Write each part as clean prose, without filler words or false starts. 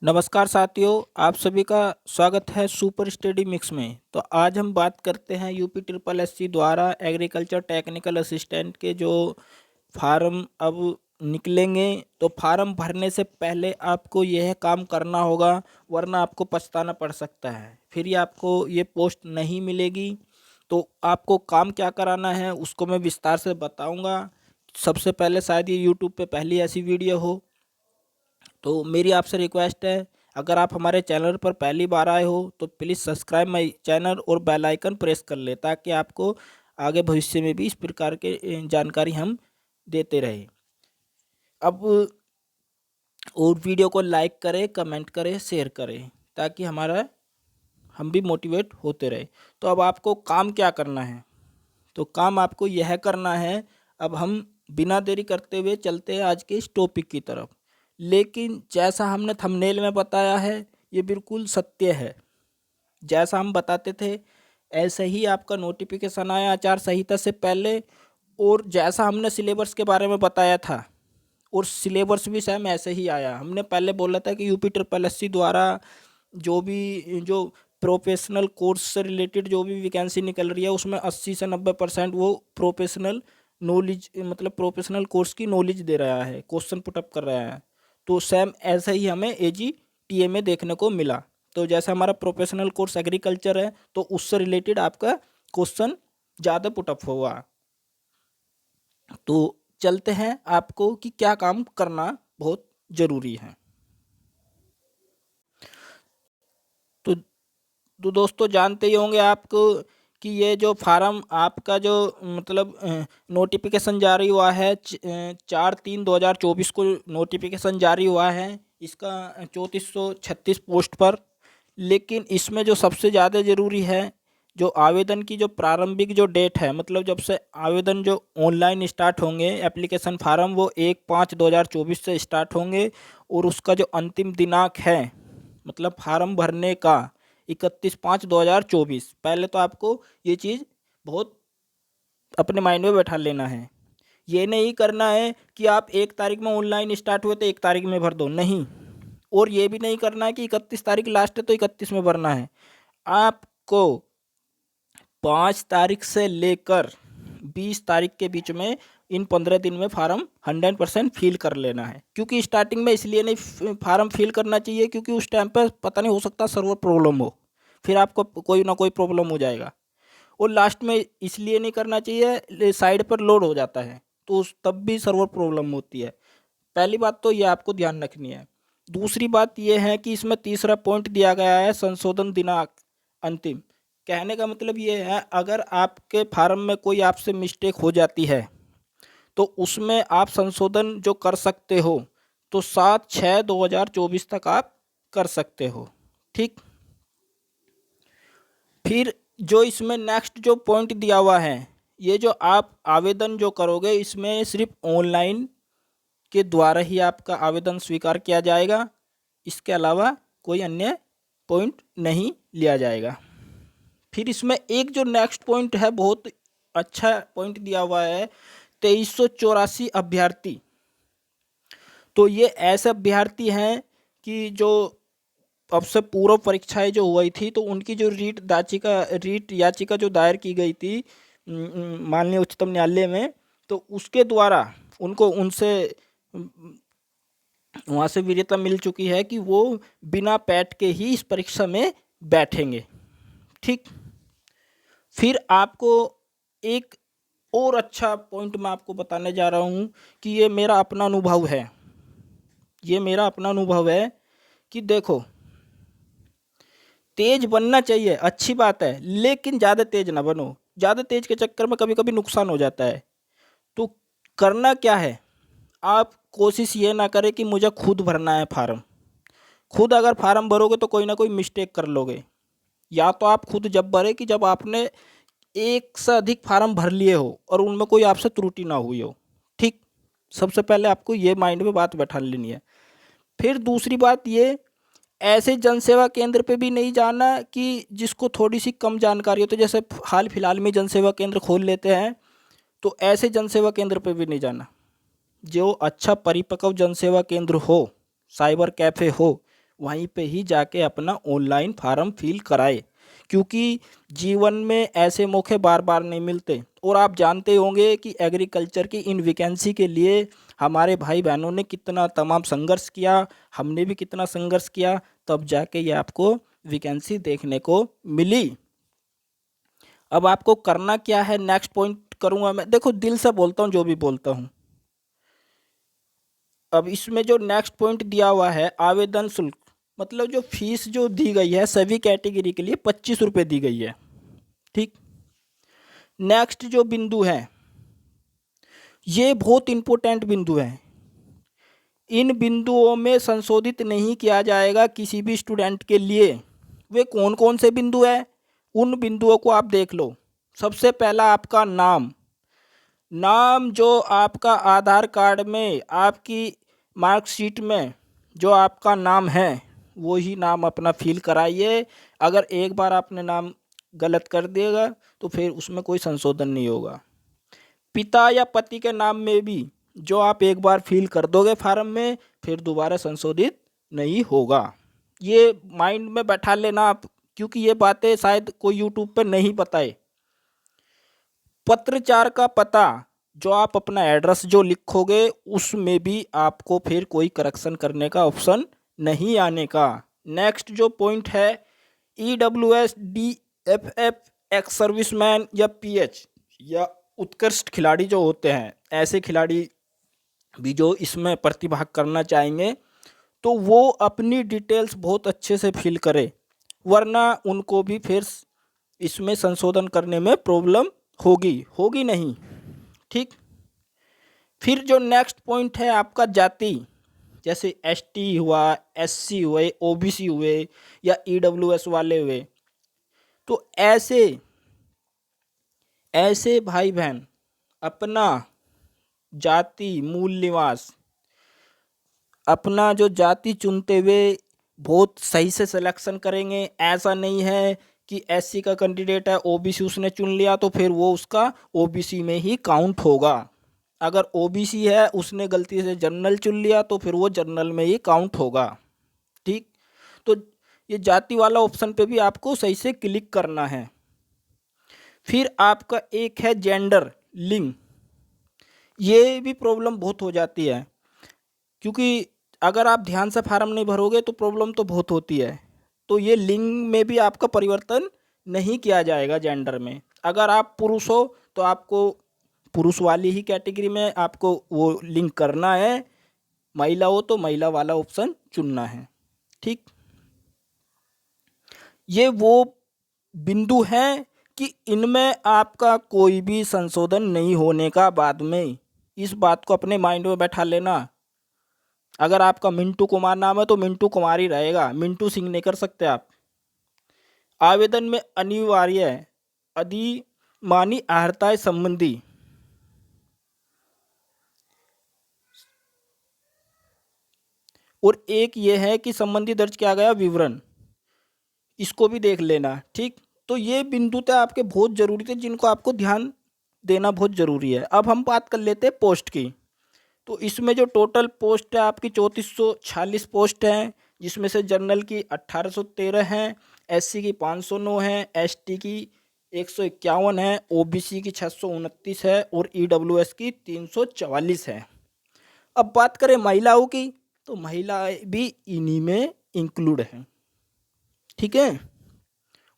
नमस्कार साथियों, आप सभी का स्वागत है सुपर स्टडी मिक्स में। तो आज हम बात करते हैं यूपी ट्रिपल एससी द्वारा एग्रीकल्चर टेक्निकल असिस्टेंट के जो फार्म अब निकलेंगे। तो फार्म भरने से पहले आपको यह काम करना होगा, वरना आपको पछताना पड़ सकता है। फिर ये आपको ये पोस्ट नहीं मिलेगी। तो आपको काम क्या कराना है उसको मैं विस्तार से बताऊंगा। सबसे पहले शायद ये यूट्यूब पे पहली ऐसी वीडियो हो, तो मेरी आपसे रिक्वेस्ट है, अगर आप हमारे चैनल पर पहली बार आए हो तो प्लीज़ सब्सक्राइब माई चैनल और बेल आइकन प्रेस कर ले, ताकि आपको आगे भविष्य में भी इस प्रकार के जानकारी हम देते रहे। अब और वीडियो को लाइक करें, कमेंट करें, शेयर करें, ताकि हम भी मोटिवेट होते रहे। तो अब आपको काम क्या करना है? तो काम आपको यह करना है। अब हम बिना देरी करते हुए चलते हैं आज के इस टॉपिक की तरफ। लेकिन जैसा हमने थंबनेल में बताया है, ये बिल्कुल सत्य है। जैसा हम बताते थे ऐसे ही आपका नोटिफिकेशन आया आचार संहिता से पहले, और जैसा हमने सिलेबस के बारे में बताया था, और सिलेबस भी सेम ऐसे ही आया। हमने पहले बोला था कि यूपी ट्रिपल एससी द्वारा जो प्रोफेशनल कोर्स से रिलेटेड जो भी वैकेंसी निकल रही है, उसमें 80 से 90% वो प्रोफेशनल नॉलेज, मतलब प्रोफेशनल कोर्स की नॉलेज दे रहा है, क्वेश्चन पुटअप कर रहा है। तो सेम ऐसा ही हमें एजीटीए में देखने को मिला। तो जैसा हमारा प्रोफेशनल कोर्स एग्रीकल्चर है, तो उससे रिलेटेड आपका क्वेश्चन ज़्यादा पुटअप होगा। तो चलते हैं आपको कि क्या काम करना बहुत ज़रूरी है। तो दोस्तों, जानते ही होंगे आपको कि ये जो फार्म आपका जो मतलब नोटिफिकेशन जारी हुआ है, 4/3/2024 को नोटिफिकेशन जारी हुआ है इसका 3436 पोस्ट पर। लेकिन इसमें जो सबसे ज़्यादा ज़रूरी है, जो आवेदन की जो प्रारंभिक जो डेट है, मतलब जब से आवेदन जो ऑनलाइन स्टार्ट होंगे एप्लीकेशन फार्म, वो 1/5/2024 से स्टार्ट होंगे। और उसका जो अंतिम दिनांक है, मतलब फार्म भरने का, 31/5/2024। पहले तो आपको ये चीज़ बहुत अपने माइंड में बैठा लेना है। ये नहीं करना है कि आप 1 तारीख में ऑनलाइन स्टार्ट हुए तो 1 तारीख में भर दो, नहीं। और ये भी नहीं करना है कि 31 तारीख लास्ट है तो 31 में भरना है। आपको 5 तारीख से लेकर 20 तारीख के बीच में, इन 15 दिन में फार्म 100% फिल कर लेना है। क्योंकि स्टार्टिंग में इसलिए नहीं फार्म फिल करना चाहिए, क्योंकि उस टाइम पर पता नहीं, हो सकता सर्वर प्रॉब्लम हो, फिर आपको कोई ना कोई प्रॉब्लम हो जाएगा। और लास्ट में इसलिए नहीं करना चाहिए, साइड पर लोड हो जाता है तो तब भी सर्वर प्रॉब्लम होती है। पहली बात तो ये आपको ध्यान रखनी है। दूसरी बात ये है कि इसमें तीसरा पॉइंट दिया गया है, संशोधन दिनांक अंतिम। कहने का मतलब ये है, अगर आपके फार्म में कोई आपसे मिस्टेक हो जाती है तो उसमें आप संशोधन जो कर सकते हो, तो 7/6/2024 तक आप कर सकते हो। ठीक। फिर जो इसमें नेक्स्ट जो पॉइंट दिया हुआ है, ये जो आप आवेदन जो करोगे, इसमें सिर्फ ऑनलाइन के द्वारा ही आपका आवेदन स्वीकार किया जाएगा। इसके अलावा कोई अन्य पॉइंट नहीं लिया जाएगा। फिर इसमें एक जो नेक्स्ट पॉइंट है, बहुत अच्छा पॉइंट दिया हुआ है, 2384 अभ्यर्थी। तो ये ऐसे अभ्यर्थी हैं कि जो अब से पूर्व परीक्षाएं जो हुई थी, तो उनकी जो रीट याचिका जो दायर की गई थी माननीय उच्चतम न्यायालय में, तो उसके द्वारा उनको उनसे वहाँ से वरीयता मिल चुकी है कि वो बिना पैट के ही इस परीक्षा में बैठेंगे। ठीक। फिर आपको एक और अच्छा पॉइंट मैं आपको बताने जा रहा हूँ कि ये मेरा अपना अनुभव है। ये मेरा अपना अनुभव है कि देखो, तेज बनना चाहिए, अच्छी बात है, लेकिन ज़्यादा तेज ना बनो। ज़्यादा तेज के चक्कर में कभी कभी नुकसान हो जाता है। तो करना क्या है, आप कोशिश ये ना करें कि मुझे खुद भरना है फार्म। खुद अगर फार्म भरोगे तो कोई ना कोई मिस्टेक कर लोगे। या तो आप खुद जब भरे कि जब आपने एक से अधिक फार्म भर लिए हो और उनमें कोई आपसे त्रुटि ना हुई हो। ठीक। सबसे पहले आपको ये माइंड में बात बैठा लेनी है। फिर दूसरी बात ये, ऐसे जनसेवा केंद्र पे भी नहीं जाना कि जिसको थोड़ी सी कम जानकारी हो। तो जैसे हाल फिलहाल में जनसेवा केंद्र खोल लेते हैं, तो ऐसे जनसेवा केंद्र पे भी नहीं जाना। जो अच्छा परिपक्व जनसेवा केंद्र हो, साइबर कैफ़े हो, वहीं पे ही जाके अपना ऑनलाइन फार्म फिल कराए, क्योंकि जीवन में ऐसे मौके बार बार नहीं मिलते। और आप जानते होंगे कि एग्रीकल्चर की इन वैकेंसी के लिए हमारे भाई बहनों ने कितना तमाम संघर्ष किया, हमने भी कितना संघर्ष किया, तब जाके ये आपको वैकेंसी देखने को मिली। अब आपको करना क्या है, नेक्स्ट पॉइंट करूंगा मैं। देखो, दिल से बोलता हूँ जो भी बोलता हूँ। अब इसमें जो नेक्स्ट पॉइंट दिया हुआ है, आवेदन शुल्क, मतलब जो फीस जो दी गई है सभी कैटेगरी के लिए 25 रुपये दी गई है। ठीक। नेक्स्ट जो बिंदु है, ये बहुत इंपॉर्टेंट बिंदु है। इन बिंदुओं में संशोधित नहीं किया जाएगा किसी भी स्टूडेंट के लिए। वे कौन कौन से बिंदु हैं, उन बिंदुओं को आप देख लो। सबसे पहला आपका नाम। नाम जो आपका आधार कार्ड में, आपकी मार्कशीट में जो आपका नाम है, वो ही नाम अपना फिल कराइए। अगर एक बार आपने नाम गलत कर दिएगा तो फिर उसमें कोई संशोधन नहीं होगा। पिता या पति के नाम में भी जो आप एक बार फिल कर दोगे फार्म में, फिर दोबारा संशोधित नहीं होगा। ये माइंड में बैठा लेना आप, क्योंकि ये बातें शायद कोई यूट्यूब पे नहीं बताए। पत्राचार का पता, जो आप अपना एड्रेस जो लिखोगे उसमें भी आपको फिर कोई करेक्शन करने का ऑप्शन नहीं आने का। नेक्स्ट जो पॉइंट है, EWS, DFF, एक्स सर्विसमैन या PH या उत्कृष्ट खिलाड़ी जो होते हैं, ऐसे खिलाड़ी भी जो इसमें प्रतिभाग करना चाहेंगे तो वो अपनी डिटेल्स बहुत अच्छे से फिल करें, वरना उनको भी फिर इसमें संशोधन करने में प्रॉब्लम होगी नहीं। ठीक। फिर जो नेक्स्ट पॉइंट है आपका जाति, जैसे ST हुआ, SC हुए, OBC हुए या EWS वाले हुए, तो ऐसे भाई बहन अपना जाति, मूल निवास, अपना जो जाति चुनते हुए बहुत सही से सिलेक्शन करेंगे। ऐसा नहीं है कि SC का कैंडिडेट है, OBC उसने चुन लिया तो फिर वो उसका OBC में ही काउंट होगा। अगर OBC है, उसने गलती से जनरल चुन लिया तो फिर वो जनरल में ही काउंट होगा। ठीक। तो ये जाति वाला ऑप्शन पे भी आपको सही से क्लिक करना है। फिर आपका एक है जेंडर, लिंग। ये भी प्रॉब्लम बहुत हो जाती है, क्योंकि अगर आप ध्यान से फार्म नहीं भरोगे तो प्रॉब्लम तो बहुत होती है। तो ये लिंग में भी आपका परिवर्तन नहीं किया जाएगा जेंडर में। अगर आप पुरुष हो तो आपको पुरुष वाली ही कैटेगरी में आपको वो लिंक करना है, महिला हो तो महिला वाला ऑप्शन चुनना है। ठीक। ये वो बिंदु हैं कि इनमें आपका कोई भी संशोधन नहीं होने का बाद में। इस बात को अपने माइंड में बैठा लेना। अगर आपका मिंटू कुमार नाम है तो मिंटू कुमार ही रहेगा, मिंटू सिंह नहीं कर सकते आप। आवेदन में अनिवार्य अधिमानी अर्हता संबंधी और एक ये है कि संबंधी दर्ज किया गया विवरण, इसको भी देख लेना। ठीक। तो ये बिंदु थे आपके बहुत जरूरी थे, जिनको आपको ध्यान देना बहुत जरूरी है। अब हम बात कर लेते हैं पोस्ट की। तो इसमें जो टोटल पोस्ट है आपकी 3446 पोस्ट हैं, जिसमें से जनरल की 1813 हैं, SC की 509 है, ST की 151 है, OBC की 629 है और EWS की 344 है। अब बात करें महिलाओं की, तो महिलाएं भी इन्हीं में इंक्लूड हैं। ठीक है।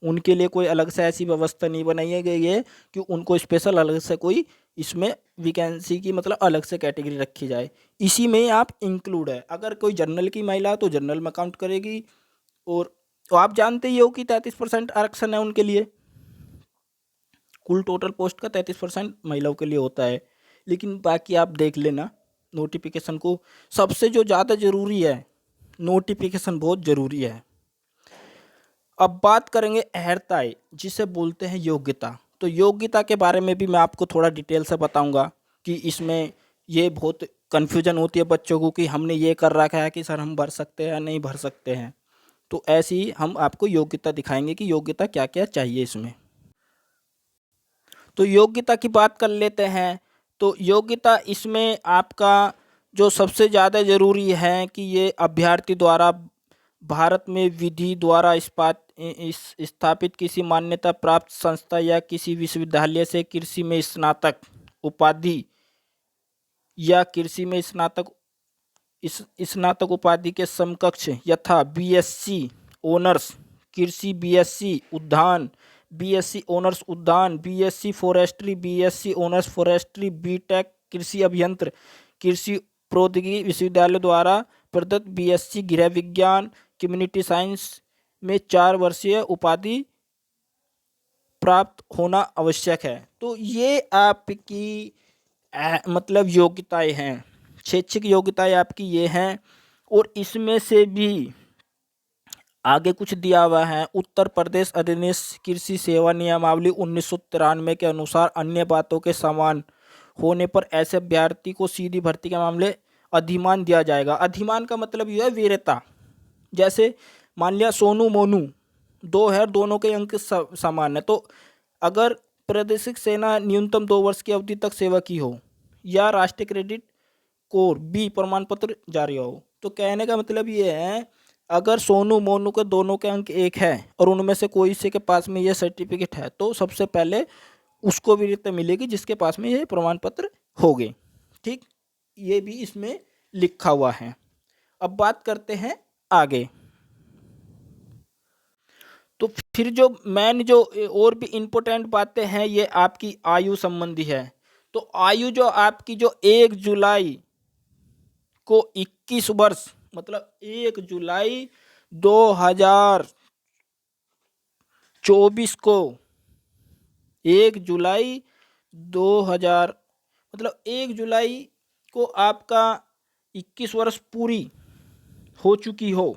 उनके लिए कोई अलग से ऐसी व्यवस्था नहीं बनाई गई है कि उनको स्पेशल अलग से कोई इसमें वैकेंसी की मतलब अलग से कैटेगरी रखी जाए। इसी में आप इंक्लूड है। अगर कोई जनरल की महिला तो जनरल में काउंट करेगी। और तो आप जानते ही हो कि 33% आरक्षण है उनके लिए। कुल टोटल पोस्ट का 33% महिलाओं के लिए होता है। लेकिन बाकी आप देख लेना नोटिफिकेशन को। सबसे जो ज़्यादा ज़रूरी है, नोटिफिकेशन बहुत ज़रूरी है। अब बात करेंगे अर्हताएं, जिसे बोलते हैं योग्यता। तो योग्यता के बारे में भी मैं आपको थोड़ा डिटेल से बताऊंगा कि इसमें ये बहुत कन्फ्यूजन होती है बच्चों को कि हमने ये कर रखा है कि सर हम भर सकते हैं या नहीं भर सकते हैं। तो ऐसे ही हम आपको योग्यता दिखाएंगे कि योग्यता क्या क्या चाहिए इसमें। तो योग्यता की बात कर लेते हैं। तो योग्यता इसमें आपका जो सबसे ज़्यादा ज़रूरी है कि ये अभ्यर्थी द्वारा भारत में विधि द्वारा स्थापित किसी मान्यता प्राप्त संस्था या किसी विश्वविद्यालय से कृषि में स्नातक उपाधि या कृषि में स्नातक उपाधि के समकक्ष यथा बीएससी ऑनर्स कृषि, बीएससी उद्यान, बीएससी ऑनर्स उद्यान, BSc forestry, BSc honours forestry, BTech कृषि अभियंत्र, कृषि प्रौद्योगिकी विश्वविद्यालय द्वारा प्रदत्त बीएससी गृह विज्ञान, कम्युनिटी साइंस में 4 वर्षीय उपाधि प्राप्त होना आवश्यक है। तो ये आपकी मतलब योग्यताएं हैं, शैक्षिक योग्यताएं आपकी ये हैं। और इसमें से भी आगे कुछ दिया हुआ है, उत्तर प्रदेश अधिनियम कृषि सेवा नियमावली 1993 के अनुसार अन्य बातों के समान होने पर ऐसे अभ्यर्थी को सीधी भर्ती के मामले अधिमान दिया जाएगा। अधिमान का मतलब यह है वीरता। जैसे मान लिया सोनू मोनू दो है, दोनों के अंक समान है, तो अगर प्रादेशिक सेना न्यूनतम 2 वर्ष की अवधि तक सेवा की हो या राष्ट्रीय क्रेडिट कोर बी प्रमाण पत्र जारी हो, तो कहने का मतलब ये है अगर सोनू मोनू के दोनों के अंक 1 है और उनमें से कोई से के पास में ये सर्टिफिकेट है तो सबसे पहले उसको वीरता मिलेगी जिसके पास में ये प्रमाण पत्र होंगे। ठीक, ये भी इसमें लिखा हुआ है। अब बात करते हैं आगे। तो फिर जो मेन जो और भी इम्पोर्टेंट बातें हैं ये आपकी आयु संबंधी है। तो आयु जो आपकी जो 1 जुलाई को 21 वर्ष मतलब 1 जुलाई 2024 को 1 जुलाई 2000 मतलब 1 जुलाई को आपका 21 वर्ष पूरी हो चुकी हो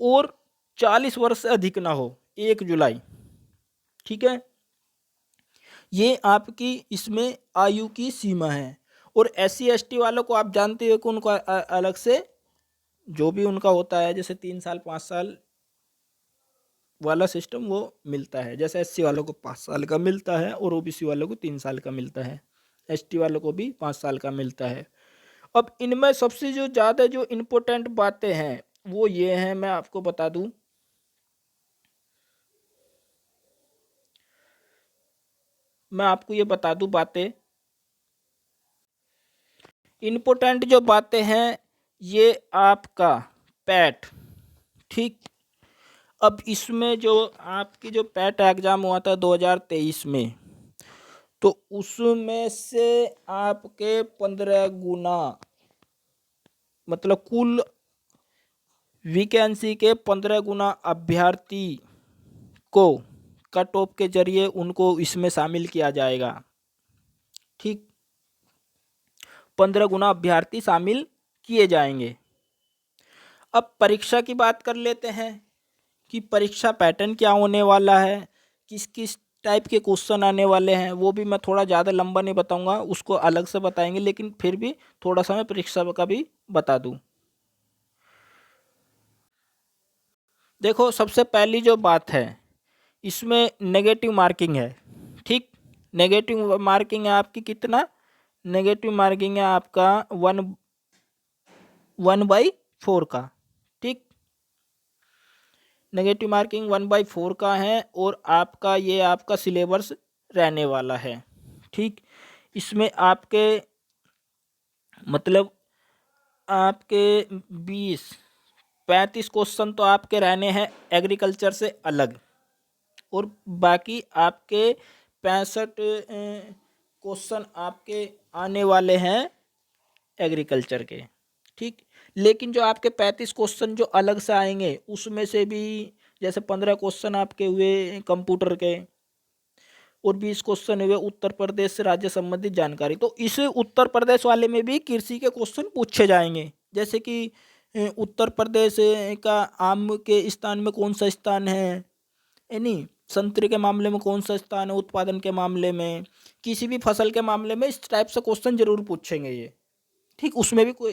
और 40 वर्ष से अधिक ना हो 1 जुलाई। ठीक है, ये आपकी इसमें आयु की सीमा है। और SC ST वालों को आप जानते हो कि उनको अलग से जो भी उनका होता है जैसे 3 साल 5 साल वाला सिस्टम वो मिलता है। जैसे SC वालों को 5 साल का मिलता है और OBC वालों को 3 साल का मिलता है, ST वालों को भी 5 साल का मिलता है। अब इनमें सबसे जो ज़्यादा जो इम्पोर्टेंट बातें हैं वो ये हैं, मैं आपको बता दूं। मैं आपको ये बता दूं बातें, इम्पोर्टेंट जो बातें हैं ये आपका पैट। ठीक, अब इसमें जो आपकी जो पैट एग्ज़ाम हुआ था 2023 में, तो उसमें से आपके 15 गुना मतलब कुल वैकेंसी के 15 गुना अभ्यर्थी को कट ऑफ के जरिए उनको इसमें शामिल किया जाएगा। ठीक, 15 गुना अभ्यर्थी शामिल किए जाएंगे। अब परीक्षा की बात कर लेते हैं कि परीक्षा पैटर्न क्या होने वाला है, किस किस टाइप के क्वेश्चन आने वाले हैं। वो भी मैं थोड़ा ज़्यादा लंबा नहीं बताऊंगा, उसको अलग से बताएंगे, लेकिन फिर भी थोड़ा सा मैं परीक्षा का भी बता दूं। देखो, सबसे पहली जो बात है इसमें नेगेटिव मार्किंग है। ठीक, नेगेटिव मार्किंग है आपकी कितना, नेगेटिव मार्किंग है आपका 1/4 का। ठीक, नेगेटिव मार्किंग 1/4 का है और आपका ये आपका सिलेबस रहने वाला है। ठीक, इसमें आपके मतलब आपके 20-35 क्वेश्चन तो आपके रहने हैं एग्रीकल्चर से अलग और बाकी आपके 65 क्वेश्चन आपके आने वाले हैं एग्रीकल्चर के। ठीक, लेकिन जो आपके 35 क्वेश्चन जो अलग से आएंगे उसमें से भी जैसे 15 क्वेश्चन आपके हुए कंप्यूटर के और 20 क्वेश्चन हुए उत्तर प्रदेश से राज्य संबंधित जानकारी। तो इस उत्तर प्रदेश वाले में भी कृषि के क्वेश्चन पूछे जाएंगे, जैसे कि उत्तर प्रदेश का आम के स्थान में कौन सा स्थान है, यानी संतरे के मामले में कौन सा स्थान है, उत्पादन के मामले में, किसी भी फसल के मामले में इस टाइप से क्वेश्चन जरूर पूछेंगे ये। ठीक, उसमें भी कोई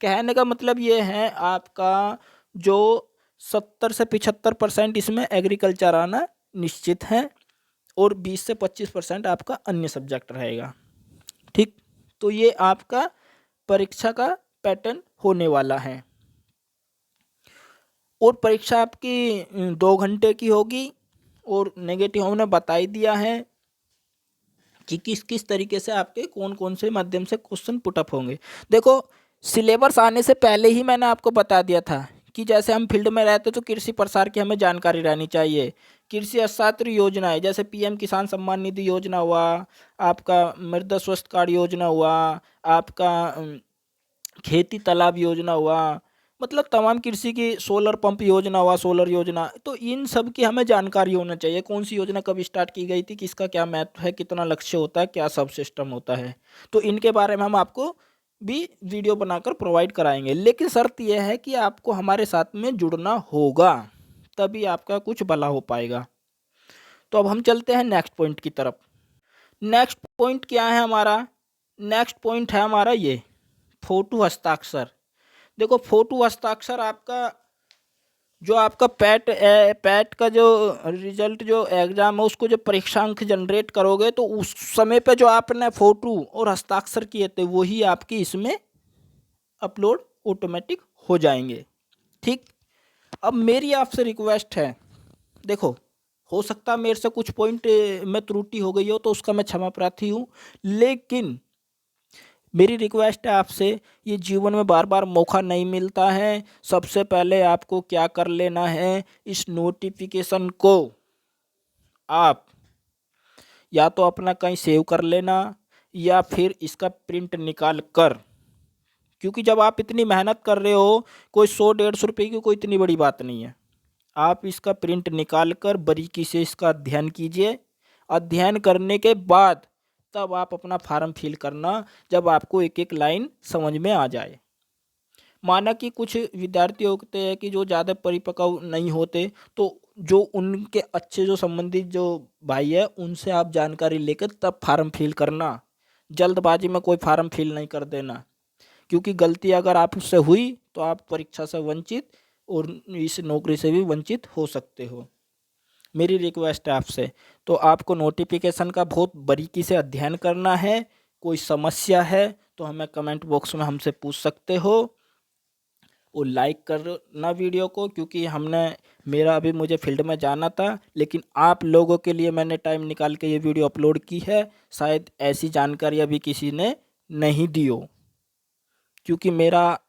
कहने का मतलब ये है आपका जो 70 से 75% इसमें एग्रीकल्चर आना निश्चित है और 20 से 25% आपका अन्य सब्जेक्ट रहेगा। ठीक, तो ये आपका परीक्षा का पैटर्न होने वाला है। और परीक्षा आपकी 2 घंटे की होगी और नेगेटिव हमने बता ही दिया है कि किस किस तरीके से आपके कौन कौन से माध्यम से क्वेश्चन पुटअप होंगे। देखो, सिलेबस आने से पहले ही मैंने आपको बता दिया था कि जैसे हम फील्ड में रहते तो कृषि प्रसार की हमें जानकारी रहनी चाहिए। कृषि अर्थशास्त्र योजनाएं जैसे पीएम किसान सम्मान निधि योजना हुआ, आपका मृदा स्वास्थ्य कार्ड योजना हुआ, आपका खेती तालाब योजना हुआ, मतलब तमाम कृषि की सोलर पंप योजना हुआ, सोलर योजना, तो इन सब की हमें जानकारी होना चाहिए। कौन सी योजना कब स्टार्ट की गई थी, किसका क्या महत्व है, कितना लक्ष्य होता है, क्या सब सिस्टम होता है, तो इनके बारे में हम आपको भी वीडियो बनाकर प्रोवाइड कराएंगे। लेकिन शर्त यह है कि आपको हमारे साथ में जुड़ना होगा, तभी आपका कुछ भला हो पाएगा। तो अब हम चलते हैं नेक्स्ट पॉइंट की तरफ। नेक्स्ट पॉइंट क्या है हमारा? नेक्स्ट पॉइंट है हमारा ये फोटो हस्ताक्षर। देखो, फोटो हस्ताक्षर आपका जो आपका पैट का जो रिजल्ट, जो एग्जाम है, उसको जो परीक्षा अंक जनरेट करोगे तो उस समय पे जो आपने फोटो और हस्ताक्षर किए थे वही आपकी इसमें अपलोड ऑटोमेटिक हो जाएंगे। ठीक, अब मेरी आपसे रिक्वेस्ट है, देखो हो सकता है मेरे से कुछ पॉइंट में त्रुटि हो गई हो तो उसका मैं क्षमा प्रार्थी हूँ, लेकिन मेरी रिक्वेस्ट है आपसे, ये जीवन में बार बार मौका नहीं मिलता है। सबसे पहले आपको क्या कर लेना है, इस नोटिफिकेशन को आप या तो अपना कहीं सेव कर लेना या फिर इसका प्रिंट निकाल कर, क्योंकि जब आप इतनी मेहनत कर रहे हो, कोई 100-150 रुपये की कोई इतनी बड़ी बात नहीं है। आप इसका प्रिंट निकाल कर बारीकी से इसका अध्ययन कीजिए। अध्ययन करने के बाद तब आप अपना फॉर्म फिल करना, जब आपको एक एक लाइन समझ में आ जाए। माना कि कुछ विद्यार्थी होते हैं कि जो ज़्यादा परिपक्व नहीं होते, तो जो उनके अच्छे जो संबंधित जो भाई है उनसे आप जानकारी लेकर तब फॉर्म फिल करना। जल्दबाजी में कोई फॉर्म फिल नहीं कर देना, क्योंकि गलती अगर आपसे हुई तो आप परीक्षा से वंचित और इस नौकरी से भी वंचित हो सकते हो। मेरी रिक्वेस्ट है आपसे, तो आपको नोटिफिकेशन का बहुत बारीकी से अध्ययन करना है। कोई समस्या है तो हमें कमेंट बॉक्स में हमसे पूछ सकते हो, और लाइक करना वीडियो को, क्योंकि मेरा अभी मुझे फील्ड में जाना था, लेकिन आप लोगों के लिए मैंने टाइम निकाल के ये वीडियो अपलोड की है। शायद ऐसी जानकारी अभी किसी ने नहीं दी हो, क्योंकि मेरा,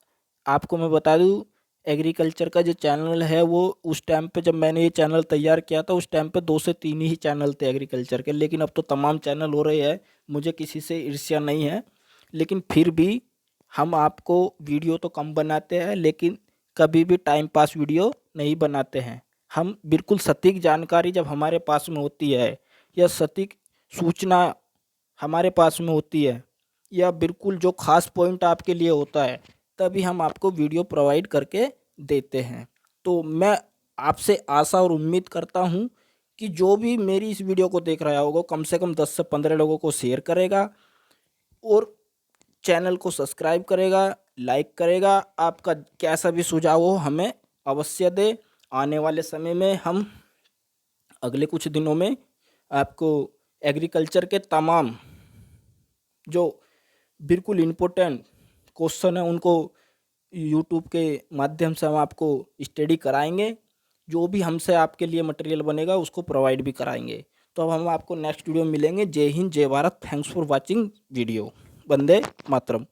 आपको मैं बता दूं, एग्रीकल्चर का जो चैनल है वो उस टाइम पे जब मैंने ये चैनल तैयार किया था उस टाइम पे 2 से 3 ही चैनल थे एग्रीकल्चर के, लेकिन अब तो तमाम चैनल हो रहे हैं। मुझे किसी से ईर्ष्या नहीं है, लेकिन फिर भी हम आपको वीडियो तो कम बनाते हैं, लेकिन कभी भी टाइम पास वीडियो नहीं बनाते हैं। हम बिल्कुल सटीक जानकारी जब हमारे पास में होती है या सटीक सूचना हमारे पास में होती है या बिल्कुल जो खास पॉइंट आपके लिए होता है, तभी हम आपको वीडियो प्रोवाइड करके देते हैं। तो मैं आपसे आशा और उम्मीद करता हूँ कि जो भी मेरी इस वीडियो को देख रहा होगा कम से कम 10 से 15 लोगों को शेयर करेगा और चैनल को सब्सक्राइब करेगा, लाइक करेगा। आपका कैसा भी सुझाव हो हमें अवश्य दे। आने वाले समय में हम अगले कुछ दिनों में आपको एग्रीकल्चर के तमाम जो बिल्कुल इम्पोर्टेंट क्वेश्चन है उनको यूट्यूब के माध्यम से हम आपको स्टडी कराएंगे। जो भी हमसे आपके लिए मटेरियल बनेगा उसको प्रोवाइड भी कराएंगे। तो अब हम आपको नेक्स्ट वीडियो में मिलेंगे। जय हिंद, जय Bharat. Thanks for watching video. Vande Mataram.